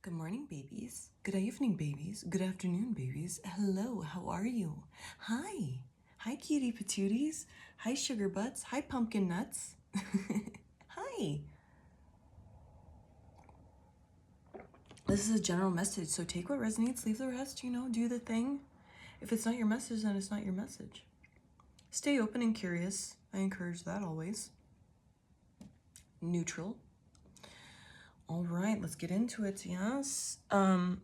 Good morning, babies. Good evening, babies. Good afternoon, babies. Hello, how are you? Hi. Hi, cutie patooties. Hi, sugar butts. Hi, pumpkin nuts. Hi. This is a general message, so take what resonates, leave the rest, do the thing. If it's not your message, then it's not your message. Stay open and curious. I encourage that always. Neutral. All right, let's get into it, yes. I'm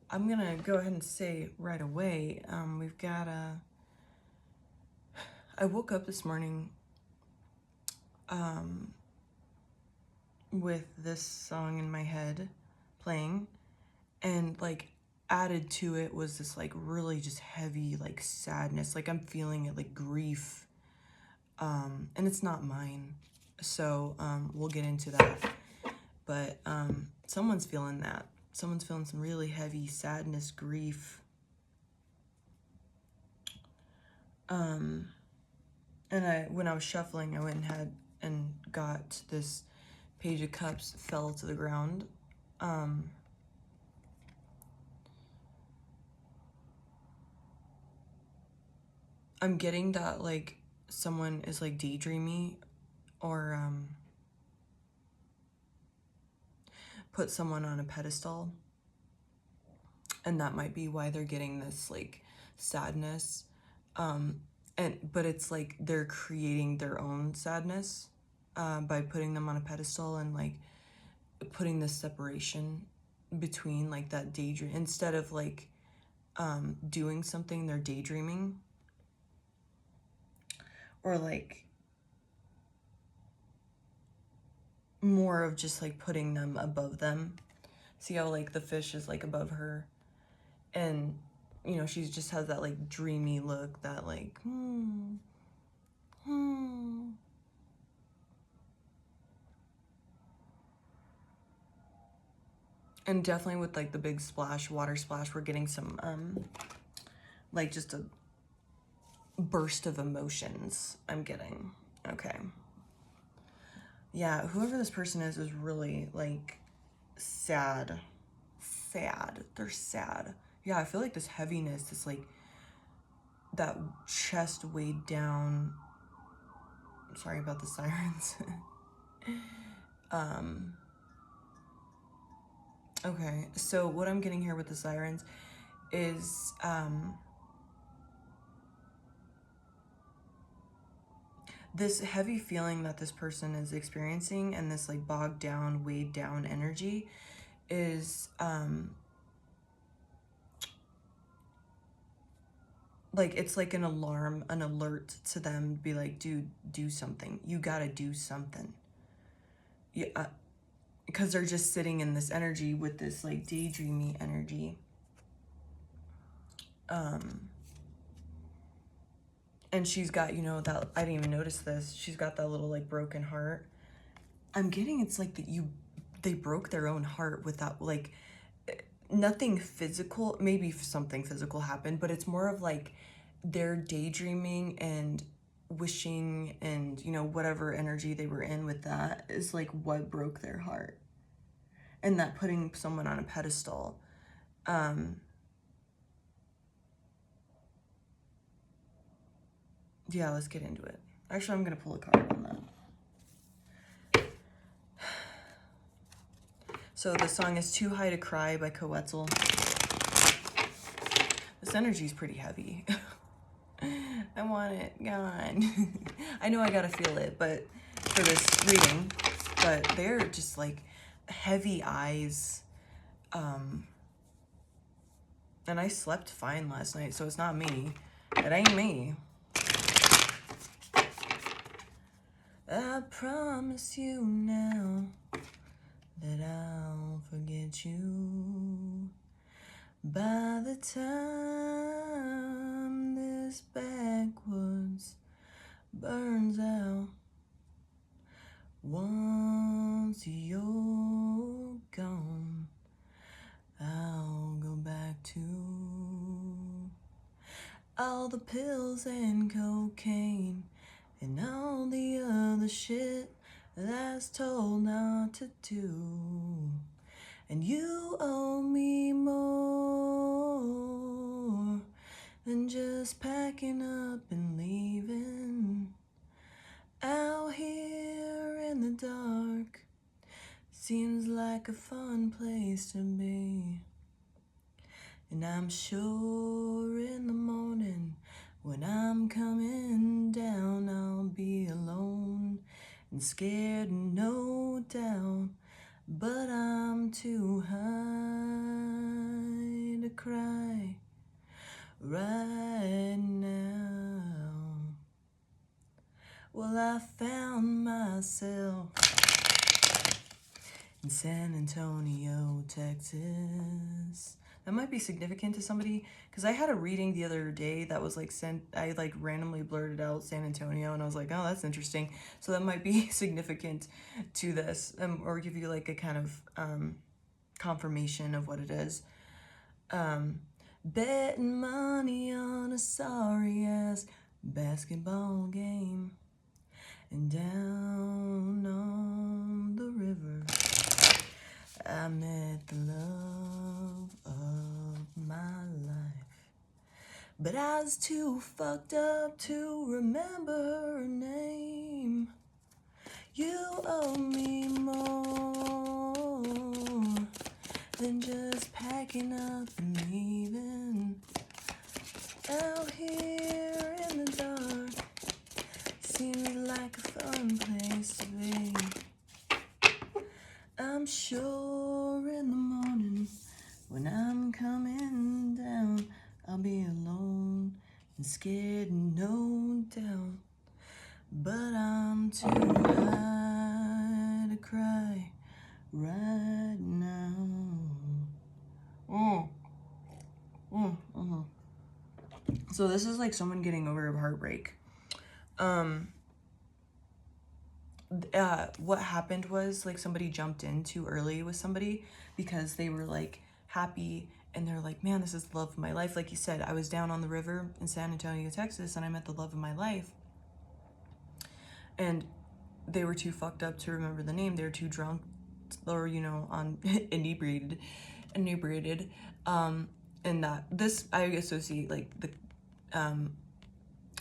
gonna go ahead and say right away, we've got I woke up this morning with this song in my head playing, and like added to it was this like really just heavy like sadness, like I'm feeling it, like grief, and it's not mine, so we'll get into that, but someone's feeling that. Someone's feeling some really heavy sadness, grief. And when I was shuffling, I went and got this Page of Cups, fell to the ground. I'm getting that like someone is like daydreaming, or put someone on a pedestal, and that might be why they're getting this like sadness. But it's like they're creating their own sadness by putting them on a pedestal and like putting this separation between like that daydream. Instead of like doing something, they're daydreaming, or like more of just like putting them above them. See how like the fish is like above her, and she just has that like dreamy look, that like and definitely with like the big splash, water splash, we're getting some like just a burst of emotions I'm getting. Okay, yeah, whoever this person is really like sad. They're sad. Yeah, I feel like this heaviness, this like that chest weighed down. Sorry about the sirens. Okay, so what I'm getting here with the sirens is this heavy feeling that this person is experiencing, and this like bogged down, weighed down energy is like, it's like an alarm, an alert to them, be like, dude, do something. You gotta do something. Yeah, because they're just sitting in this energy with this like daydreamy energy. And she's got, that, I didn't even notice this, she's got that little like broken heart. I'm getting it's like that they broke their own heart with that, like nothing physical, maybe something physical happened, but it's more of like they're daydreaming and wishing, and whatever energy they were in with that is like what broke their heart. And that putting someone on a pedestal, yeah, let's get into it. Actually, I'm gonna pull a card on that. So the song is Too High to Cry by Coetzel. This energy is pretty heavy. I want it gone. I know I gotta feel it, but for this reading, but they're just like heavy eyes. And I slept fine last night, so it's not me. It ain't me. I promise you now that I'll forget you by the time this backwoods burns out. Once you're gone, I'll go back to all the pills and cocaine and all the other shit that's told not to do. And you owe me more than just packing up and leaving. Out here in the dark seems like a fun place to be. And I'm sure in the morning when I'm coming down, I'll be alone and scared, no doubt. But I'm too high to cry right now. Well, I found myself in San Antonio, Texas. That might be significant to somebody, because I had a reading the other day that was like I like randomly blurted out San Antonio, and I was like, oh, that's interesting. So that might be significant to this, or give you like a kind of confirmation of what it is. Betting money on a sorry ass basketball game, and down on the river I met the love of my life. But I was too fucked up to remember her name. You owe me more than just packing up and leaving. Out here in the dark seems like a fun place to be. I'm sure in the morning when I'm coming down, I'll be alone and scared, no doubt. But I'm too high to cry right now. So this is like someone getting over a heartbreak. What happened was like somebody jumped in too early with somebody because they were like happy and they're like, man, this is the love of my life. Like you said, I was down on the river in San Antonio, Texas, and I met the love of my life. And they were too fucked up to remember the name. They were too drunk or, you know, on inebriated. And that this, I associate like the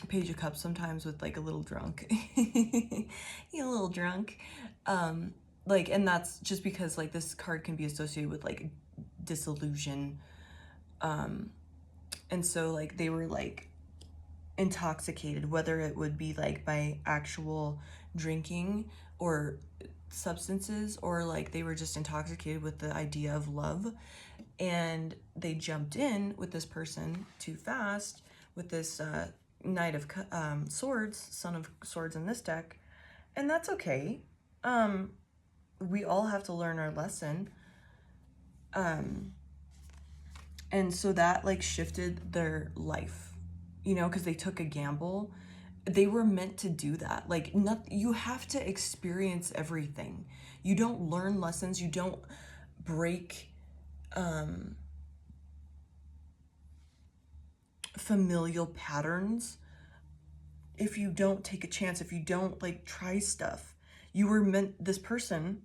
Page of Cups sometimes with like a little drunk. You a little drunk. Like, and that's just because like this card can be associated with like disillusion. And so like they were like intoxicated, whether it would be like by actual drinking or substances, or like they were just intoxicated with the idea of love, and they jumped in with this person too fast with this Knight of Swords, Son of Swords in this deck, and that's okay. We all have to learn our lesson. And so that like shifted their life, you know, because they took a gamble. They were meant to do that. Like, you have to experience everything. You don't learn lessons. You don't break familial patterns if you don't take a chance, if you don't like try stuff. You were meant, this person,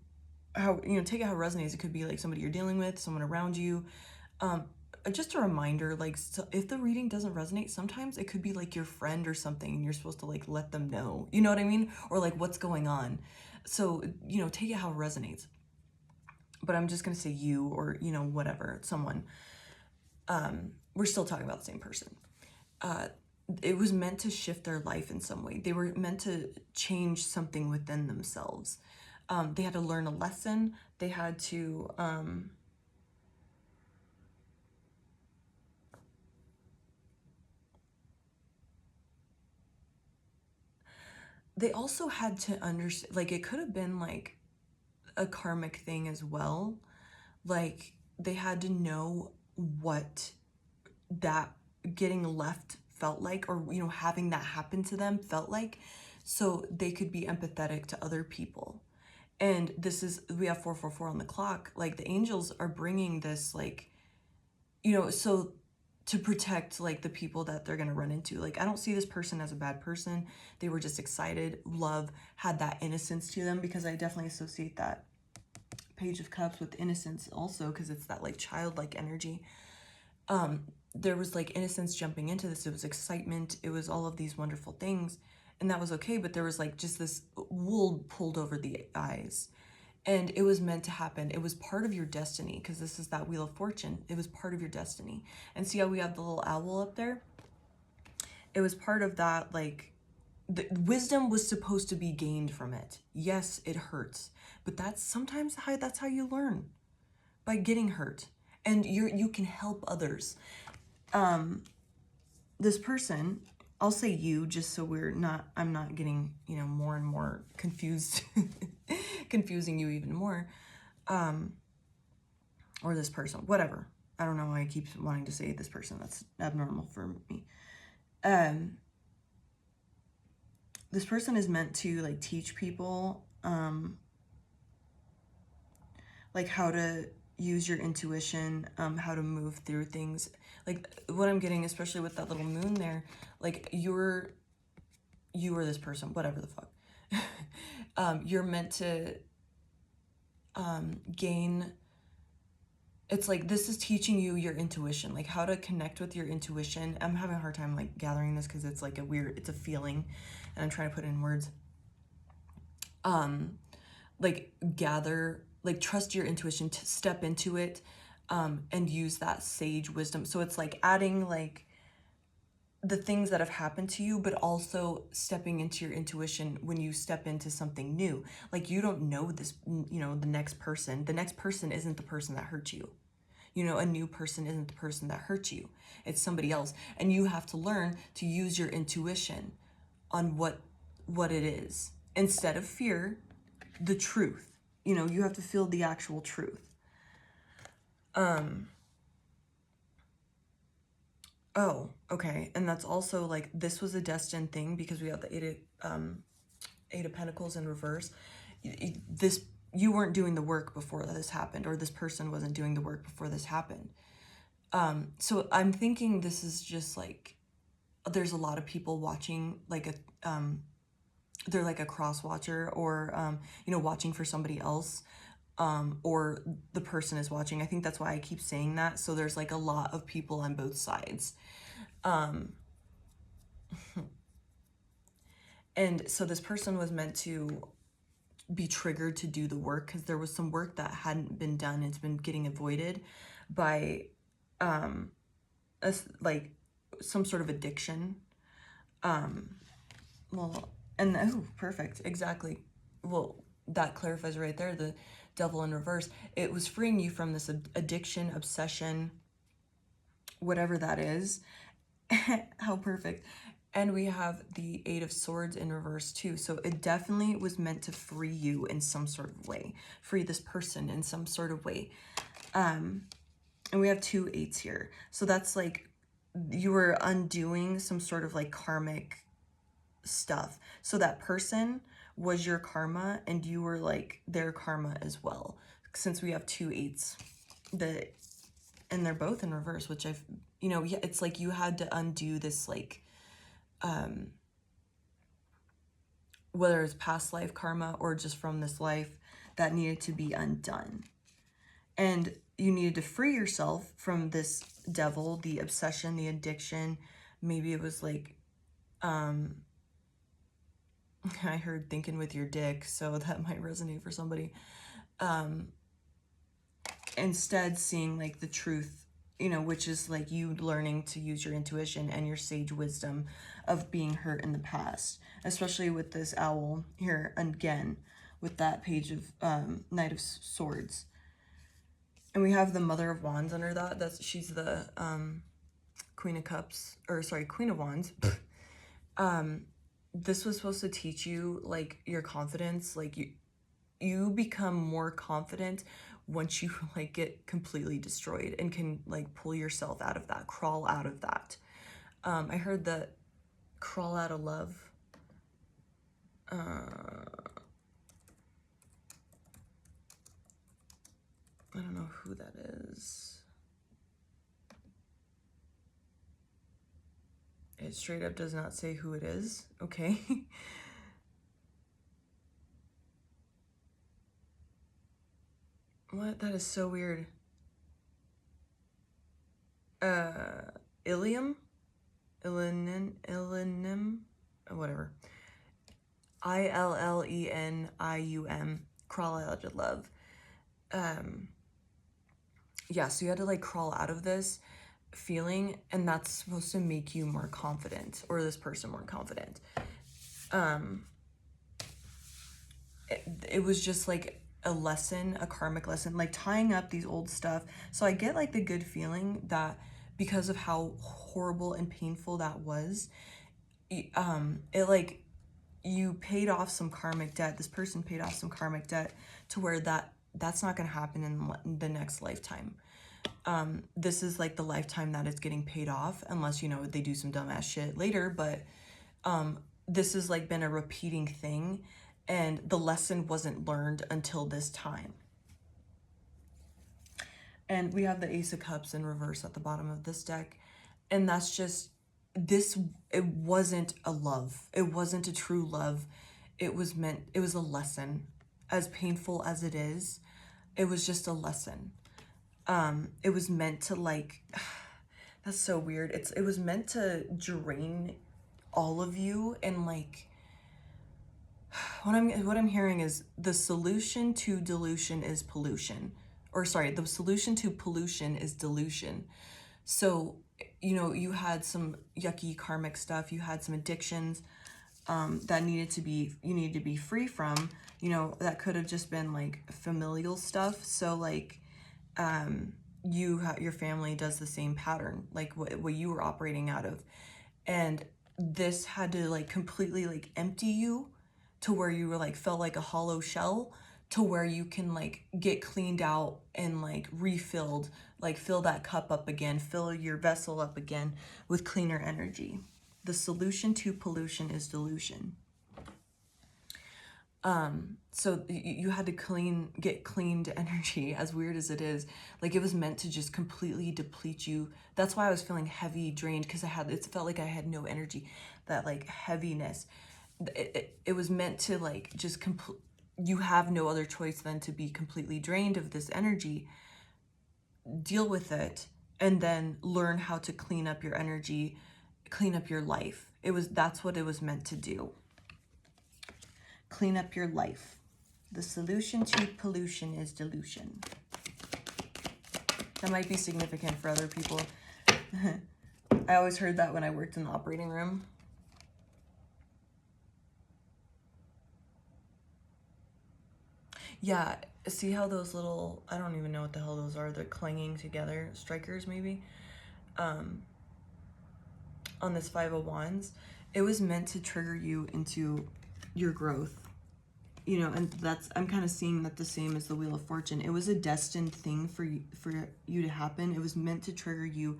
how, you know, take it how it resonates. It could be like somebody you're dealing with, someone around you. Just a reminder, like, so if the reading doesn't resonate, sometimes it could be like your friend or something, and you're supposed to like let them know, you know what I mean? Or like what's going on. So, you know, take it how it resonates. But I'm just gonna say you, or, you know, whatever, someone. We're still talking about the same person. It was meant to shift their life in some way. They were meant to change something within themselves. They had to learn a lesson. They had to they also had to understand, like, it could have been like a karmic thing as well. Like, they had to know what that getting left felt like, or, you know, having that happen to them felt like, so they could be empathetic to other people. And this is, we have 444 on the clock. Like, the angels are bringing this, like, you know, so to protect like the people that they're gonna run into. Like, I don't see this person as a bad person. They were just excited. Love had that innocence to them, because I definitely associate that Page of Cups with innocence also, because it's that like childlike energy. There was like innocence jumping into this. It was excitement. It was all of these wonderful things, and that was okay. But there was like just this wool pulled over the eyes, and it was meant to happen. It was part of your destiny, because this is that Wheel of Fortune. It was part of your destiny. And see how we have the little owl up there? It was part of that, like, the wisdom was supposed to be gained from it. Yes, it hurts, but that's how you learn, by getting hurt. And you can help others. This person, I'll say you, just so I'm not getting, more and more confused, confusing you even more. Or this person, whatever. I don't know why I keep wanting to say this person. That's abnormal for me. This person is meant to like teach people, like how to use your intuition, how to move through things. Like what I'm getting, especially with that little moon there, like you or this person, whatever the fuck, you're meant to gain. It's like, this is teaching you your intuition, like how to connect with your intuition. I'm having a hard time like gathering this, because it's like it's a feeling, and I'm trying to put it in words. Like trust your intuition, to step into it, and use that sage wisdom. So it's like adding like the things that have happened to you, but also stepping into your intuition when you step into something new. Like, you don't know this, the next person. The next person isn't the person that hurt you. A new person isn't the person that hurt you. It's somebody else. And you have to learn to use your intuition on what it is. Instead of fear, the truth. You have to feel the actual truth. Oh, okay. And that's also like, this was a destined thing, because we have the Eight of Pentacles in reverse. You weren't doing the work before this happened, or this person wasn't doing the work before this happened. So I'm thinking this is just like, there's a lot of people watching, like they're like a cross watcher, or watching for somebody else, or the person is watching. I think that's why I keep saying that. So there's like a lot of people on both sides. And so this person was meant to be triggered to do the work, because there was some work that hadn't been done. It's been getting avoided by like some sort of addiction. Well, and oh, perfect, exactly. Well, that clarifies right there, the Devil in reverse. It was freeing you from this addiction, obsession, whatever that is. How perfect. And we have the Eight of Swords in reverse too. So it definitely was meant to free you in some sort of way. Free this person in some sort of way. And we have 2 eights here. So that's like, you were undoing some sort of like karmic stuff. So that person was your karma, and you were like their karma as well. Since we have 2 eights, and they're both in reverse, which it's like you had to undo this, like, whether it's past life karma or just from this life, that needed to be undone. And you needed to free yourself from this devil, the obsession, the addiction. Maybe it was like, I heard thinking with your dick, so that might resonate for somebody. Instead, seeing like the truth, which is like you learning to use your intuition and your sage wisdom of being hurt in the past, especially with this owl here again, with that Page of Knight of Swords. And we have the Mother of Wands under that. She's the Queen of Cups, or sorry, Queen of Wands. This was supposed to teach you like your confidence. Like you become more confident once you like get completely destroyed, and can like pull yourself out of that, crawl out of that. I heard that crawl out of love. I don't know who that is. It straight up does not say who it is. Okay. What? That is so weird. Ilium? Illenim? Whatever. Illenium. Crawl out of love. Yeah, so you had to like crawl out of this feeling, and that's supposed to make you more confident, or this person more confident. It was just like a lesson, a karmic lesson, like tying up these old stuff. So I get like the good feeling that because of how horrible and painful that was, it like, you paid off some karmic debt. This person paid off some karmic debt to where that's not going to happen in the next lifetime. This is like the lifetime that it's getting paid off, unless, you know, they do some dumbass shit later. But this has like been a repeating thing, and the lesson wasn't learned until this time. And we have the Ace of Cups in reverse at the bottom of this deck. And that's just, it wasn't a love. It wasn't a true love. It was a lesson. As painful as it is, it was just a lesson. It was meant to like, that's so weird. It was meant to drain all of you, and like, what I'm hearing is the solution to delusion is pollution. Or sorry, the solution to pollution is delusion. So, you know, you had some yucky karmic stuff, you had some addictions that you needed to be free from. You know, that could have just been like familial stuff. So like, your family does the same pattern, like what you were operating out of. And this had to like completely like empty you to where you were like, felt like a hollow shell, to where you can like get cleaned out and like refilled, like fill that cup up again, fill your vessel up again with cleaner energy. The solution to pollution is delusion. So you had to get cleaned energy, as weird as it is. Like, it was meant to just completely deplete you. That's why I was feeling heavy, drained, because it felt like I had no energy, that like heaviness. It was meant to like just you have no other choice than to be completely drained of this energy, deal with it, and then learn how to clean up your energy, clean up your life. That's what it was meant to do. Clean up your life. The solution to pollution is delusion. That might be significant for other people. I always heard that when I worked in the operating room. Yeah, see how those little, I don't even know what the hell those are, they're clanging together, strikers maybe, on this Five of Wands. It was meant to trigger you into your growth, you know, and I'm kind of seeing that the same as the Wheel of Fortune. It was a destined thing for you to happen. It was meant to trigger you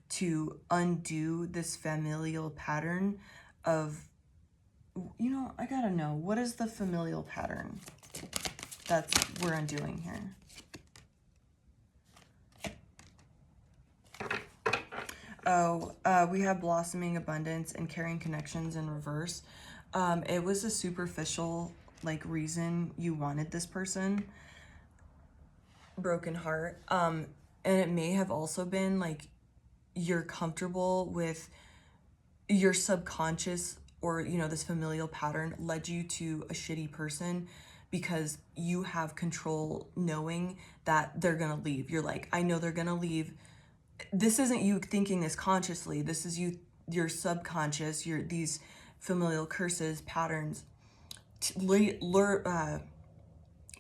to undo this familial pattern of, you know, I gotta know, what is the familial pattern that's we're undoing here? Oh, we have blossoming abundance and carrying connections in reverse. It was a superficial like reason you wanted this person. Broken heart. And it may have also been like you're comfortable with your subconscious, or, you know, this familial pattern led you to a shitty person because you have control knowing that they're gonna leave. You're like, I know they're gonna leave. This isn't you thinking this consciously. This is your subconscious, these familial curses, patterns,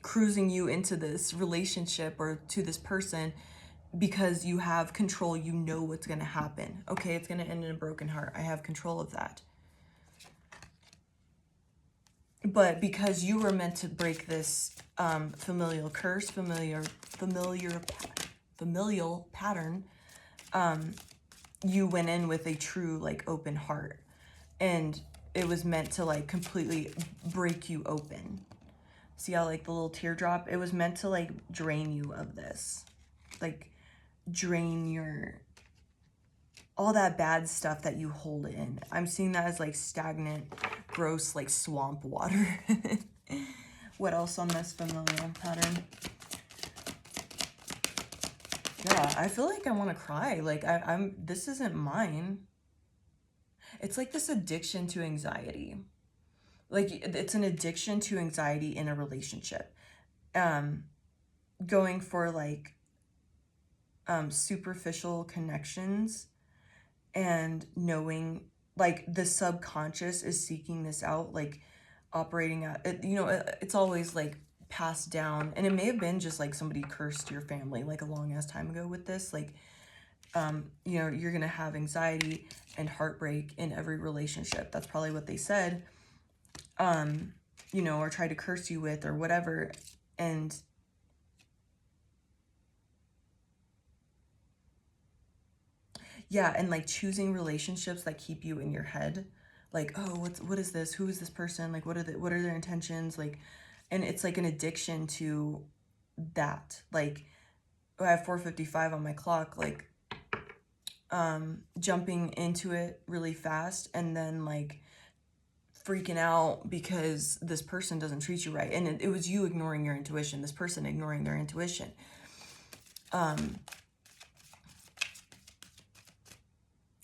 cruising you into this relationship or to this person because you have control. You know what's going to happen. Okay, it's going to end in a broken heart. I have control of that. But because you were meant to break this familial curse, familial pattern, you went in with a true like open heart, and it was meant to like completely break you open. See how like the little teardrop, it was meant to like drain you of this, like drain your all that bad stuff that you hold in. I'm seeing that as like stagnant, gross, like swamp water. What else on this familial pattern? Yeah, I feel like I want to cry. Like this isn't mine. It's like this addiction to anxiety. Like it's an addiction to anxiety in a relationship. Going for like superficial connections and knowing like the subconscious is seeking this out, like operating at it, it's always like passed down, and it may have been just like somebody cursed your family like a long ass time ago with this, like you're gonna have anxiety and heartbreak in every relationship. That's probably what they said, or tried to curse you with or whatever. And yeah, and like choosing relationships that keep you in your head, like, oh, what is this? Who is this person? Like, what are their intentions? Like, and it's like an addiction to that. Like, I have 4:55 on my clock, like, jumping into it really fast and then like freaking out because this person doesn't treat you right. And it was you ignoring your intuition, this person ignoring their intuition.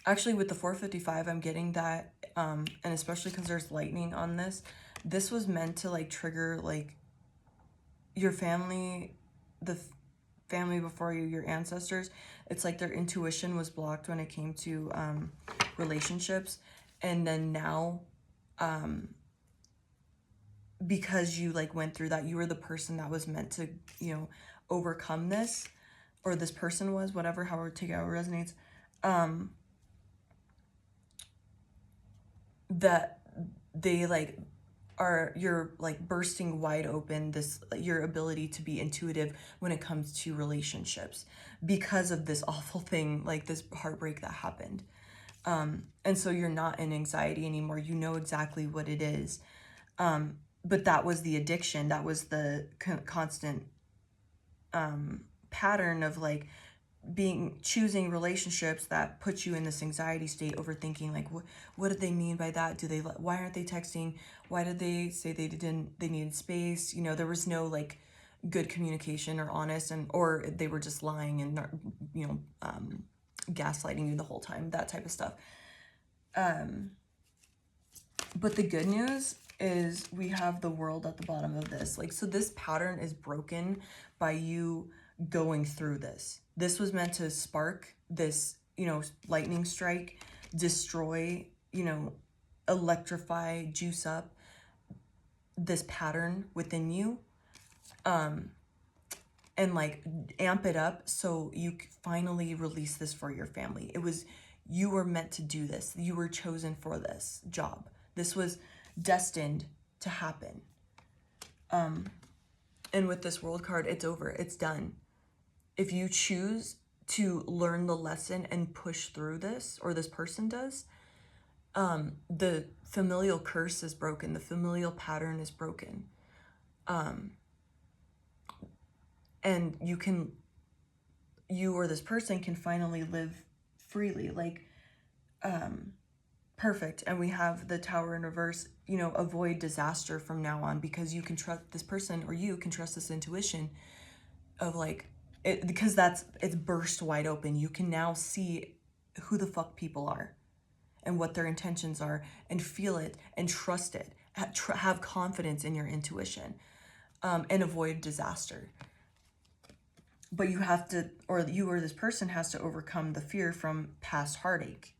Actually, with the 4:55, I'm getting that, and especially because there's lightning on this. This was meant to like trigger like your family, the family before you, your ancestors. It's like their intuition was blocked when it came to relationships, and then now, because you like went through that, you were the person that was meant to overcome this, or this person was, whatever, however, take it how it resonates. That they like you're like bursting wide open this, your ability to be intuitive when it comes to relationships because of this awful thing, like this heartbreak that happened. And so you're not in anxiety anymore. You know exactly what it is. But that was the addiction. That was the constant pattern of like choosing relationships that put you in this anxiety state, overthinking like what did they mean by that? Why aren't they texting? Why did they say they needed space? There was no like good communication or honest, or they were just lying and gaslighting you the whole time, that type of stuff. But the good news is we have the world at the bottom of this. Like, so this pattern is broken by you going through this. This was meant to spark this, lightning strike, destroy, electrify, juice up this pattern within you, and like amp it up so you finally release this for your family. You were meant to do this. You were chosen for this job. This was destined to happen. And with this world card, it's over. It's done. If you choose to learn the lesson and push through this, or this person does, the familial curse is broken. The familial pattern is broken. And you or this person can finally live freely, like, perfect. And we have the Tower in reverse, avoid disaster from now on, because you can trust this person, or you can trust this intuition of like, because it's burst wide open. You can now see who the fuck people are and what their intentions are, and feel it and trust it. Have confidence in your intuition, and avoid disaster. But you have to, or you or this person has to overcome the fear from past heartache.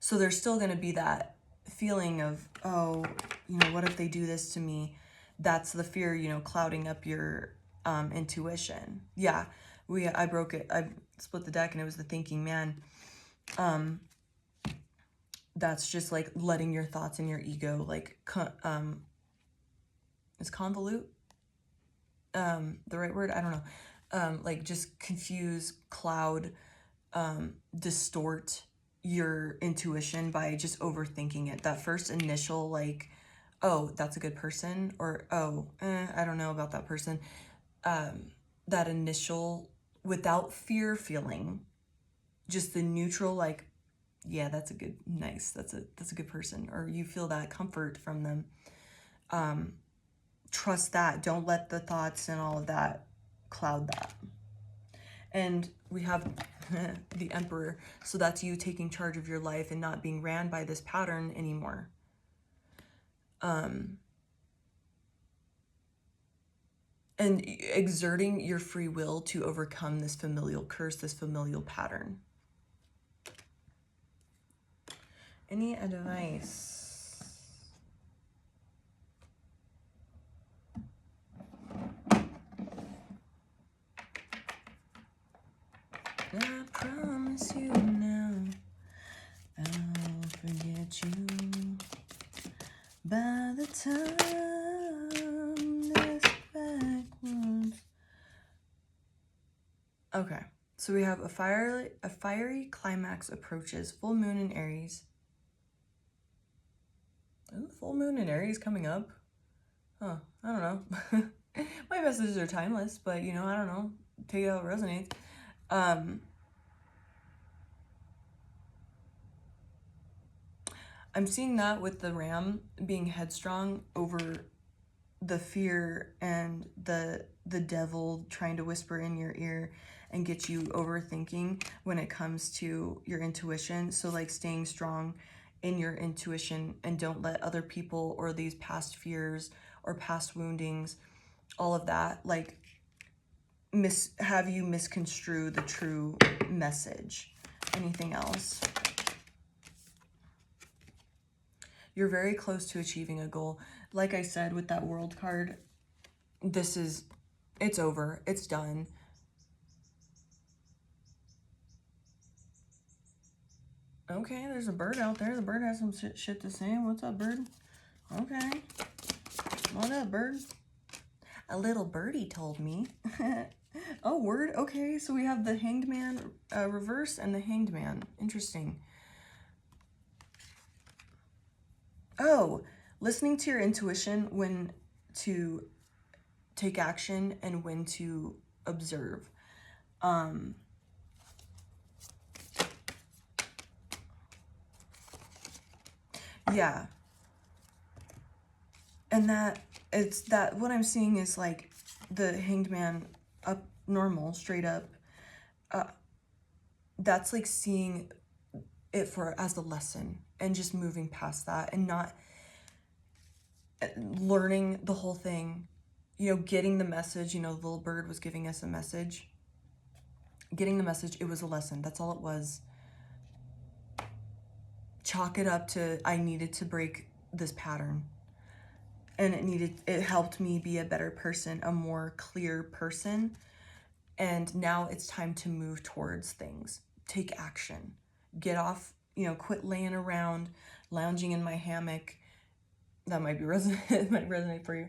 So there's still going to be that feeling of, oh, what if they do this to me? That's the fear, clouding up your intuition. Yeah, I broke it. I split the deck and it was the thinking man. That's just like letting your thoughts and your ego like is convolute the right word? I don't know. Like just confuse, cloud, distort your intuition by just overthinking it. That first initial like, oh, that's a good person, or oh, I don't know about that person. That initial, without fear feeling, just the neutral like, yeah, that's a good, nice, that's a good person, or you feel that comfort from them. Trust that. Don't let the thoughts and all of that cloud that. And we have the Emperor, so that's you taking charge of your life and not being ran by this pattern anymore. And exerting your free will to overcome this familial curse, this familial pattern. Any advice? I promise you now, I'll forget you by the time this backwards. Okay, so we have a fiery climax approaches. Full moon in Aries. Ooh, full moon in Aries coming up. Huh, I don't know. My messages are timeless, but you know, I don't know. Take it how it resonates. I'm seeing that with the ram being headstrong over the fear and the devil trying to whisper in your ear and get you overthinking when it comes to your intuition. So like staying strong in your intuition and don't let other people or these past fears or past woundings, all of that, like have you misconstrue the true message. Anything else? You're very close to achieving a goal. Like I said, with that world card, it's over. It's done. Okay, there's a bird out there. The bird has some shit to say. What's up, bird? Okay. What up, bird? A little birdie told me. Oh, word. Okay, so we have the Hanged Man reverse and the Hanged Man. Interesting. Oh, listening to your intuition when to take action and when to observe. Yeah. And what I'm seeing is like the Hanged Man up normal, straight up. That's like seeing it as a lesson and just moving past that and not learning the whole thing, you know, getting the message. You know, the little bird was giving us a message. Getting the message, it was a lesson. That's all it was. Chalk it up to, I needed to break this pattern. And it helped me be a better person, a more clear person. And now it's time to move towards things. Take action. Get off, you know, quit laying around, lounging in my hammock. That might be might resonate for you.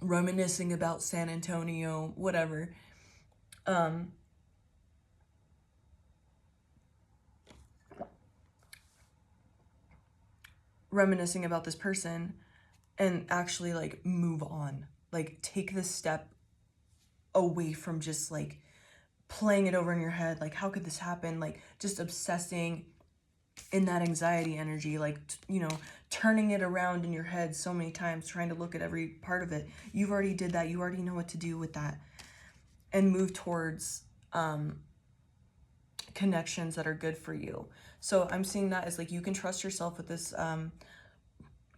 Reminiscing about San Antonio, whatever. Reminiscing about this person and actually like move on. Like take this step away from just like playing it over in your head. Like, how could this happen? Like just obsessing in that anxiety energy, like, you know, turning it around in your head so many times, trying to look at every part of it. You've already did that. You already know what to do with that and move towards connections that are good for you. So I'm seeing that as like, you can trust yourself with this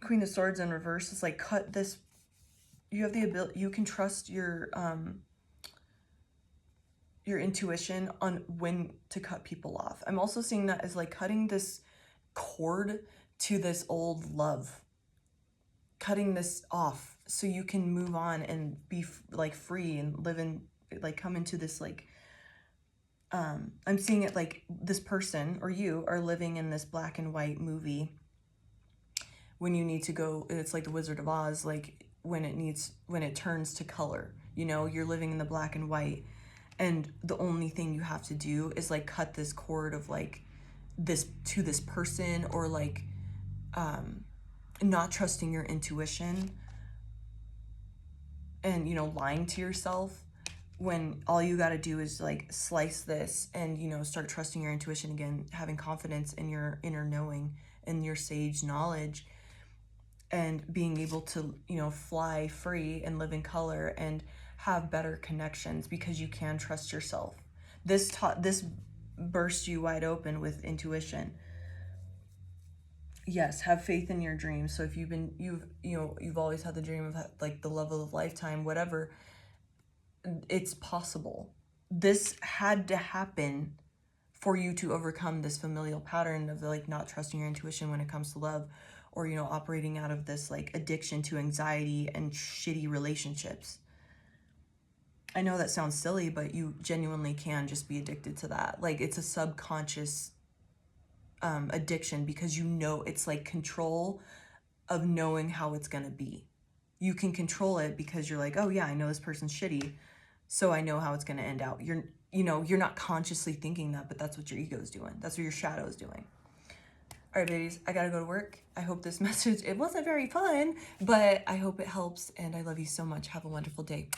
Queen of Swords in reverse. It's like, cut this. You have the ability, you can trust your intuition on when to cut people off. I'm also seeing that as like cutting this cord to this old love, cutting this off so you can move on and be like free and live in, like, come into this like, I'm seeing it like this person or you are living in this black and white movie when you need to go. It's like the Wizard of Oz, like when it turns to color, you know, you're living in the black and white. And the only thing you have to do is like cut this cord of like this to this person, or like not trusting your intuition and, you know, lying to yourself when all you got to do is like slice this and, you know, start trusting your intuition again, having confidence in your inner knowing and your sage knowledge, and being able to, you know, fly free and live in color and have better connections because you can trust yourself. This burst you wide open with intuition. Yes, have faith in your dreams. So if you've always had the dream of like the love of a lifetime, whatever, it's possible. This had to happen for you to overcome this familial pattern of like not trusting your intuition when it comes to love, or, you know, operating out of this like addiction to anxiety and shitty relationships. I know that sounds silly, but you genuinely can just be addicted to that. Like, it's a subconscious addiction, because you know, it's like control of knowing how it's gonna be. You can control it because you're like, oh yeah, I know this person's shitty, so I know how it's gonna end out. You're not consciously thinking that, but that's what your ego is doing. That's what your shadow is doing. All right, babies, I gotta go to work. I hope this message, it wasn't very fun, but I hope it helps, and I love you so much. Have a wonderful day.